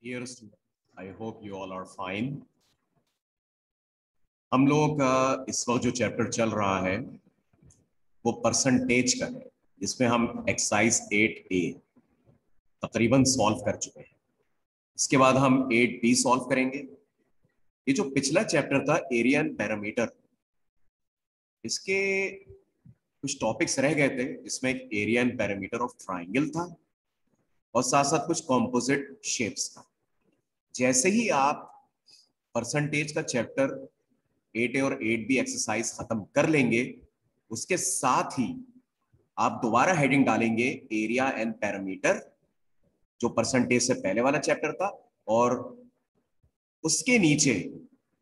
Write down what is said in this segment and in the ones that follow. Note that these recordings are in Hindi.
Dear student, I hope you all are fine. हम लोगों का इस वक्त जो चैप्टर चल रहा है वो परसेंटेज का है, जिसमें हम एक्सरसाइज 8A तकरीबन सॉल्व कर चुके हैं। इसके बाद हम 8B सॉल्व करेंगे। ये जो पिछला चैप्टर था एरिया एंड पैरामीटर, इसके कुछ टॉपिक्स रह गए थे, जिसमें एक area and parameter of triangle था और साथ साथ कुछ कॉम्पोजिट शेप्स था। जैसे ही आप परसेंटेज का चैप्टर 8A और 8B एक्सरसाइज खत्म कर लेंगे, उसके साथ ही आप दोबारा हेडिंग डालेंगे एरिया एंड पैरामीटर, जो परसेंटेज से पहले वाला चैप्टर था, और उसके नीचे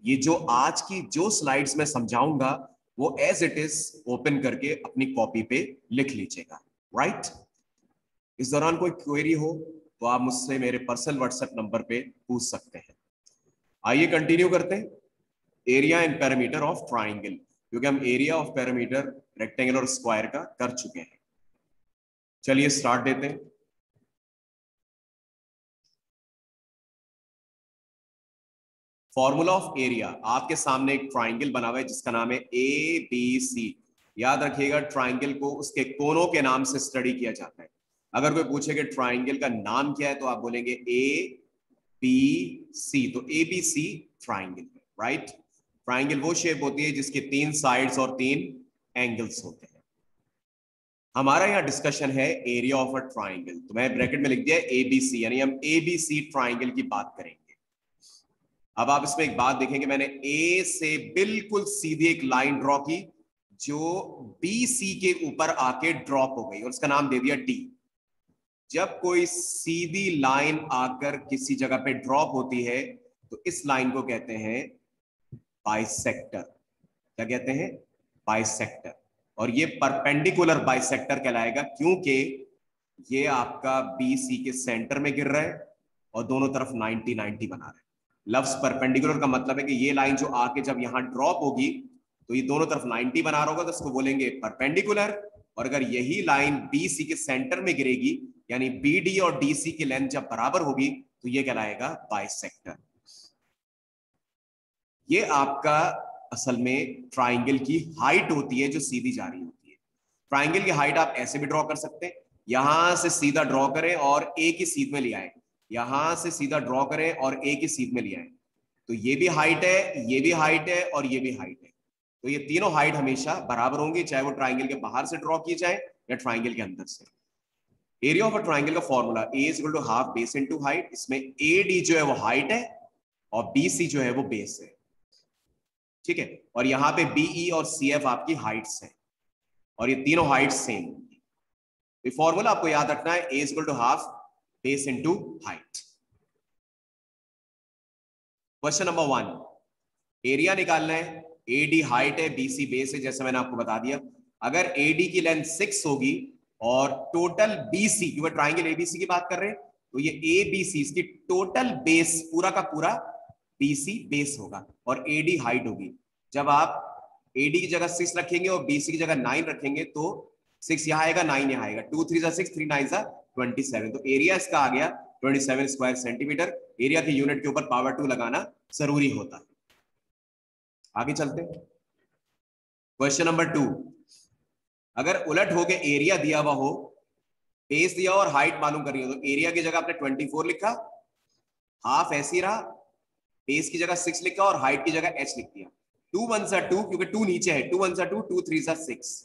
ये जो आज की जो स्लाइड्स में समझाऊंगा वो एज इट इज ओपन करके अपनी कॉपी पे लिख लीजिएगा। राइट? इस दौरान कोई क्वेरी हो तो आप मुझसे मेरे पर्सनल व्हाट्सएप नंबर पे पूछ सकते हैं। आइए कंटिन्यू करते हैं। Area and parameter of triangle, क्योंकि हम एरिया ऑफ पैरामीटर रेक्टेंगल और स्क्वायर का कर चुके हैं। चलिए स्टार्ट देते हैं। फॉर्मूला ऑफ एरिया, आपके सामने एक ट्राइंगल बना हुआ है जिसका नाम है ABC। याद रखिएगा, ट्राइंगल को उसके कोनों के नाम से स्टडी किया जाता है। अगर कोई पूछे कि ट्राइंगल का नाम क्या है तो आप बोलेंगे ABC। तो ABC ट्राइंगल है। राइट? ट्राइंगल वो शेप होती है जिसके 3 साइड्स और 3 एंगल्स होते हैं। हमारा यहाँ डिस्कशन है एरिया ऑफ अ ट्राइंगल, तो मैं ब्रैकेट में लिख दिया ABC, यानी हम ABC ट्राइंगल की बात करेंगे। अब आप इसमें एक बात देखेंगे, मैंने A से बिल्कुल सीधी एक लाइन ड्रॉ की जो BC के ऊपर आके ड्रॉप हो गई और उसका नाम दे दिया D। जब कोई सीधी लाइन आकर किसी जगह पे ड्रॉप होती है तो इस लाइन को कहते हैं बाइसेक्टर। क्या कहते हैं? बाइसेक्टर। और ये परपेंडिकुलर बाइसेक्टर कहलाएगा, क्योंकि ये आपका BC के सेंटर में गिर रहा है और दोनों तरफ 90-90 बना रहा है। लफ्ज परपेंडिकुलर का मतलब है कि ये लाइन जो आके जब यहां ड्रॉप होगी तो ये दोनों तरफ 90 बना रहा होगा, तो इसको बोलेंगे परपेंडिकुलर। और अगर यही लाइन BC के सेंटर में गिरेगी, यानी BD और DC की लेंथ जब बराबर होगी, तो ये कहलाएगा बाइसेक्टर। ये आपका असल में ट्राइंगल की हाइट होती है जो सीधी जा रही होती है। ट्राइंगल की हाइट आप ऐसे भी ड्रॉ कर सकते हैं, यहां से सीधा ड्रॉ करें और एक ही सीध में ले आए, यहां से सीधा ड्रॉ करें और एक ही सीध में ले आए, तो ये भी हाइट है, ये भी हाइट है और ये भी हाइट है। तो ये तीनों हाइट हमेशा बराबर होंगी, चाहे वो ट्राइंगल के बाहर से ड्रॉ की जाए या ट्राइंगल के अंदर से। एरिया ऑफ अ ट्राइंगल का formula A is equal to half base into height. इसमें AD जो है वो हाइट है और BC जो है वो बेस है। ठीक है? और यहां पे BE और CF आपकी हाइट्स हैं और ये तीनों हाइट सेम होंगी। ये फॉर्मूला आपको याद रखना है, A is equal to half base into height. Question number 1, area निकालना है। AD हाइट है, BC बेस है, जैसे मैंने आपको बता दिया। अगर AD की लेंथ 6 होगी और टोटल BC, क्योंकि ट्राइंगल ABC की बात कर रहे हैं, तो ये ABC इसकी टोटल बेस पूरा का पूरा BC बेस होगा और AD हाइट होगी। जब आप AD की जगह 6 रखेंगे और BC की जगह 9 रखेंगे तो 6 यहाँ आएगा, 9 यहाँ आएगा, 2 3 6, 3 9 27। तो एरिया इसका आ गया 27 स्क्वायर सेंटीमीटर। एरिया की यूनिट के ऊपर पावर 2 लगाना जरूरी होता है। आगे चलते हैं। क्वेश्चन नंबर 2, अगर उलट हो के एरिया दिया हुआ हो, बेस दिया और हाइट मालूम करनी हो, तो एरिया की जगह आपने 24 लिखा, हाफ ऐसे ही रहा, बेस की जगह 6 लिखा और हाइट की जगह h लिख दिया। 2 1 2, क्योंकि 2 नीचे है, 2 1 2, 2 3 6,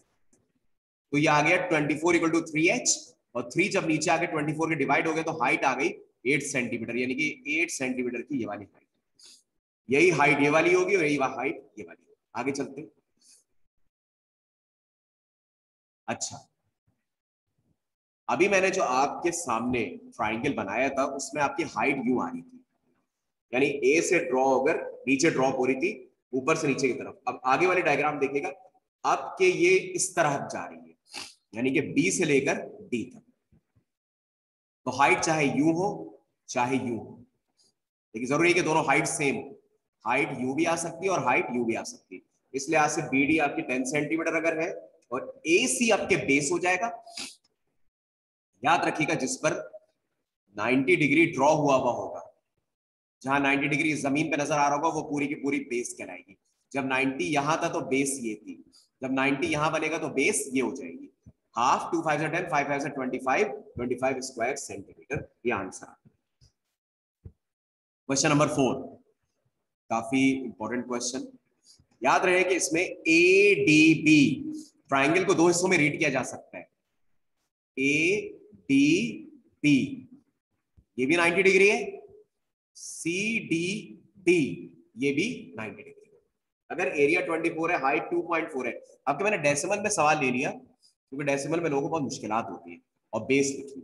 तो ये आ गया 24 इक्वल टू 3h, और 3 जब नीचे आके 24 के डिवाइड हो गए तो हाइट आ गई 8 सेंटीमीटर, यानी कि 8 सेंटीमीटर की ये वाली हाइट। यही हाइट ये वाली होगी और यही हाइट ये वाली होगी। आगे चलते हैं। अच्छा, अभी मैंने जो आपके सामने ट्राइंगल बनाया था उसमें आपकी हाइट यूं आ रही थी, यानी A से ड्रॉ होकर नीचे ड्रॉप हो रही थी, ऊपर से नीचे की तरफ। अब आगे वाले डायग्राम देखिएगा, अब के ये इस तरह जा रही है, यानी कि B से लेकर D तक। तो हाइट चाहे यूं हो चाहे यूं हो, लेकिन जरूरी है कि दोनों हाइट सेम हो। हाइट यूं भी आ सकती है और हाइट यूं भी आ सकती है। इसलिए आज से BD आपकी 10 सेंटीमीटर अगर है और AC आपके बेस हो जाएगा। याद रखिएगा जिस पर 90 डिग्री ड्रॉ हुआ होगा जहां 90 डिग्री जमीन पे नजर आ रहा होगा वो पूरी की पूरी बेस कहलाएगी। जब 90 यहां था तो बेस ये थी, जब 90 यहां बनेगा तो बेस ये हो जाएगी। हाफ, 2 5 10, 5 5 25, 25 स्क्वायर सेंटीमीटर, ये आंसर। क्वेश्चन नंबर 4, काफी इंपॉर्टेंट क्वेश्चन। याद रहे कि इसमें ए डी बी ट्राइंगल को दो हिस्सों में रीड किया जा सकता है। ए डी बी ये भी 90 डिग्री है, सी डी डी ये भी 90 डिग्री है। अगर एरिया 24 है, हाइट 2.4 है। अब मैंने डेसिमल में सवाल ले लिया क्योंकि डेसिमल में लोगों को बहुत मुश्किलात होती है, और बेस लिखी,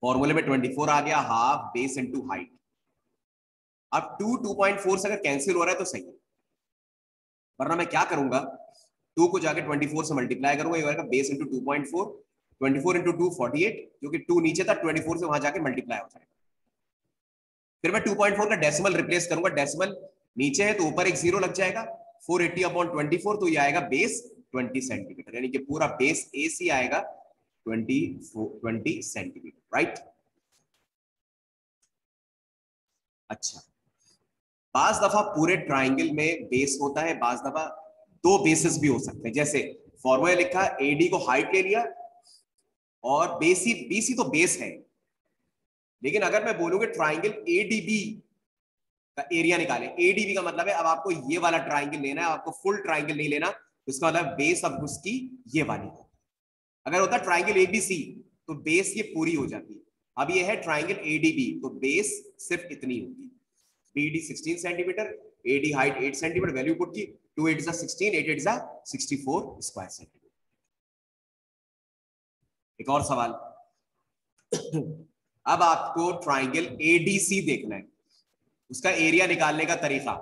फॉर्मूले में 24 आ गया, हाफ बेस इनटू हाइट। अब 2.4 से अगर कैंसिल हो रहा है तो सही है, वरना मैं क्या करूंगा, 2 को जाके 24 से मल्टीप्लाई करूंगा, ये बेस इंटू 2.4, 24 इंटू 2 48, क्योंकि 2 नीचे था, 24 से वहां जाके मल्टीप्लाई हो जाएगा। फिर मैं 2.4 का डेसिमल रिप्लेस करूंगा, डेसिमल नीचे है तो ऊपर एक जीरो लग जाएगा, 480/24, तो ये आएगा बेस 20 सेंटीमीटर, यानी कि पूरा बेस AC आएगा 20 सेंटीमीटर, राइट। अच्छा, बाज दफा पूरे ट्राइंगल में बेस होता है, बाज दफा दो बेसिस भी हो सकते हैं। जैसे फॉर्मूला लिखा, AD को हाइट ले लिया और BC तो बेस है, लेकिन अगर मैं बोलूंगा ट्राइंगल ADB का एरिया निकालें, ADB का मतलब है अब आपको ये वाला ट्राइंगल लेना है, आपको फुल ट्राइंगल नहीं लेना, उसका मतलब बेस अब उसकी ये वाली हो। अगर होता ट्राइंगल ABC तो बेस ये पूरी हो जाती, अब ये है ट्राइंगल ADB तो बेस सिर्फ इतनी होगी। BD 16 centimetre, AD height 8 centimetre, value put की, 2 8 16, 8 8 64 स्क्वायर सेंटीमीटर। एक और सवाल, अब आपको ट्राइंगल ADC देखना है, उसका एरिया निकालने का तरीका,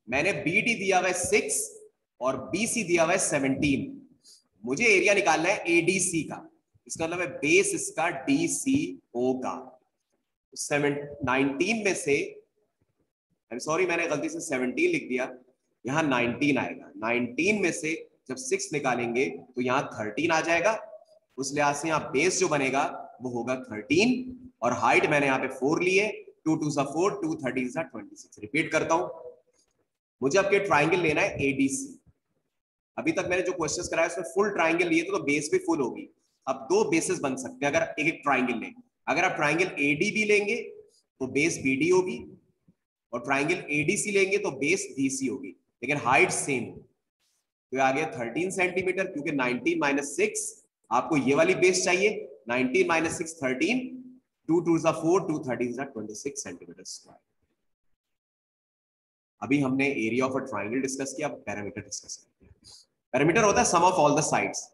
मैंने BD दिया हुआ है 6 और BC दिया हुआ है 17, मुझे एरिया निकालना है ADC का, इसका मतलब है बेस इसका DC होगा। 19 में से, सॉरी मैंने गलती से 17 लिख दिया, यहाँ 19 आएगा, 19 में से जब 6 निकालेंगे तो यहाँ 13 आ जाएगा, उस लिहाज से यहाँ बेस जो बनेगा वो होगा 13, और हाइट मैंने यहाँ पे 4 ली है, 2 2 4, 2 13 26। रिपीट करता हूं, मुझे आपके ट्राइंगल लेना है ADC। अभी तक मैंने जो क्वेश्चंस कराया उसमें फुल ट्राइंगल लिए तो बेस भी फुल होगी। अब दो बेसेस बन सकते हैं अगर एक एक ट्राइंगल लें, अगर आप ट्राइंगल ADB लेंगे तो बेस BD होगी, और ट्राइंगल ADC लेंगे तो बेस BC होगी, लेकिन हाइट सेम। तो आ गया 13 सेंटीमीटर, क्योंकि 19 माइनस 6 आपको ये वाली बेस चाहिए, 19 माइनस 6 13, 2 2 4, 2 13 26 सेंटीमीटर स्क्वायर। अभी हमने area of a triangle discuss किया, अब पैरामीटर डिस्कस करते हैं। पैरामीटर होता है सम ऑफ ऑल द साइड्स,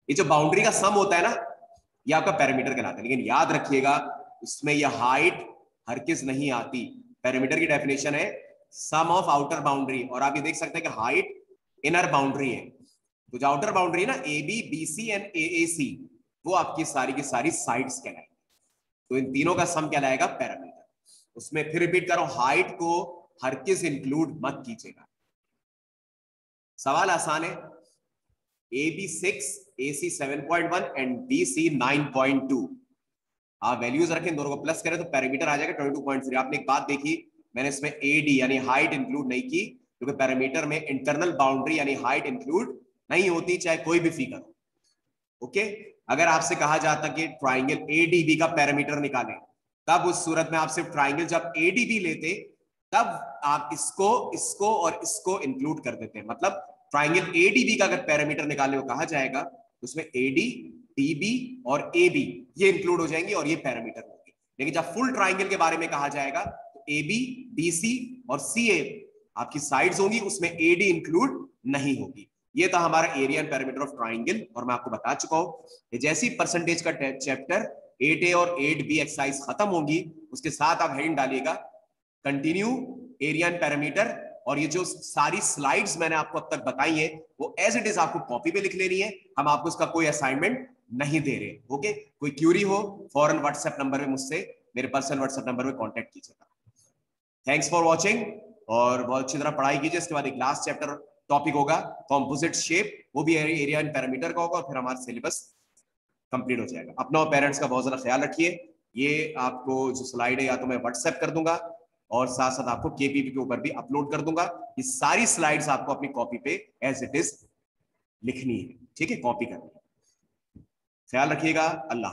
ये जो बाउंड्री का सम होता है ना, ये आपका पैरामीटर कहलाता है। लेकिन याद रखिएगा इसमें यह हाइट हरगिज नहीं आती। पैरामीटर की डेफिनेशन है सम ऑफ आउटर बाउंड्री, और आप ये देख सकते हैं कि हाइट इनर बाउंड्री है, तो जो आउटर बाउंड्री है ना AB BC एंड AAC, वो आपकी सारी की सारी साइड्स कहलाएंगे, तो इन तीनों का सम कहलाएगा पैरामीटर। उसमें फिर रिपीट करो, हाइट को हरगिज इंक्लूड मत कीजिएगा। सवाल आसान है, AB 6, AC 7.1 एंड BC 9.2, आप वैल्यूज रखें, दोनों को प्लस करें तो पैरामीटर आ जाएगा 22.3। आपने एक बात देखी, मैंने इसमें AD यानी हाइट इंक्लूड नहीं की, क्योंकि पैरामीटर में इंटरनल बाउंड्री यानी हाइट इंक्लूड नहीं होती, चाहे कोई भी फिगर हो। ओके, अगर आपसे कहा जाता कि ट्राइंगल ADB का पैरामीटर निकालें, तब उस सूरत में आप सिर्फ ट्राइंगल जब ADB लेते तब आप इसको इसको और इसको इंक्लूड कर देते हैं। मतलब ट्राइंगल ADB का अगर पैरामीटर निकालने को कहा जाएगा तो उसमें AD DB और AB ये इंक्लूड हो जाएंगे और ये पैरामीटर होंगे। लेकिन जब फुल ट्राइंगल के बारे में कहा जाएगा तो AB BC और CA आपकी साइड्स होंगी, उसमें AD इंक्लूड नहीं होगी। ये था हमारा area and parameter of triangle, और मैं आपको बता चुका हूं जैसी परसेंटेज का चैप्टर 8A और 8B एक्सरसाइज खत्म होगी उसके साथ आप हेडिंग डालिएगा कंटिन्यू एरिया एंड पैरामीटर, और ये जो सारी स्लाइड्स मैंने आपको अब तक बताई है वो एज इट इज आपको कॉपी पे लिख लेनी है, हम आपको इसका कोई असाइनमेंट नहीं दे रहे। ओके, कोई क्यूरी हो फौरन व्हाट्सएप नंबर पे मुझसे, मेरे पर्सनल व्हाट्सएप नंबर पे कांटेक्ट कीजिएगा। थैंक्स फॉर वाचिंग, और बहुत अच्छी तरह पढ़ाई कीजिए। इसके बाद एक लास्ट चैप्टर टॉपिक होगा कॉम्पोजिट शेप, वो भी एरिया एंड पैरामीटर का होगा, और फिर हमारा सिलेबस कंप्लीट हो जाएगा। अपना और पेरेंट्स का बहुत ज्यादा ख्याल रखिए। ये आपको जो स्लाइड है या तो मैं व्हाट्सएप कर दूंगा और साथ साथ आपको केपीपी के ऊपर भी अपलोड कर दूंगा। ये सारी स्लाइड्स आपको अपनी कॉपी पे एज इट इज लिखनी है, ठीक है, कॉपी करनी है। ख्याल रखिएगा। अल्लाह।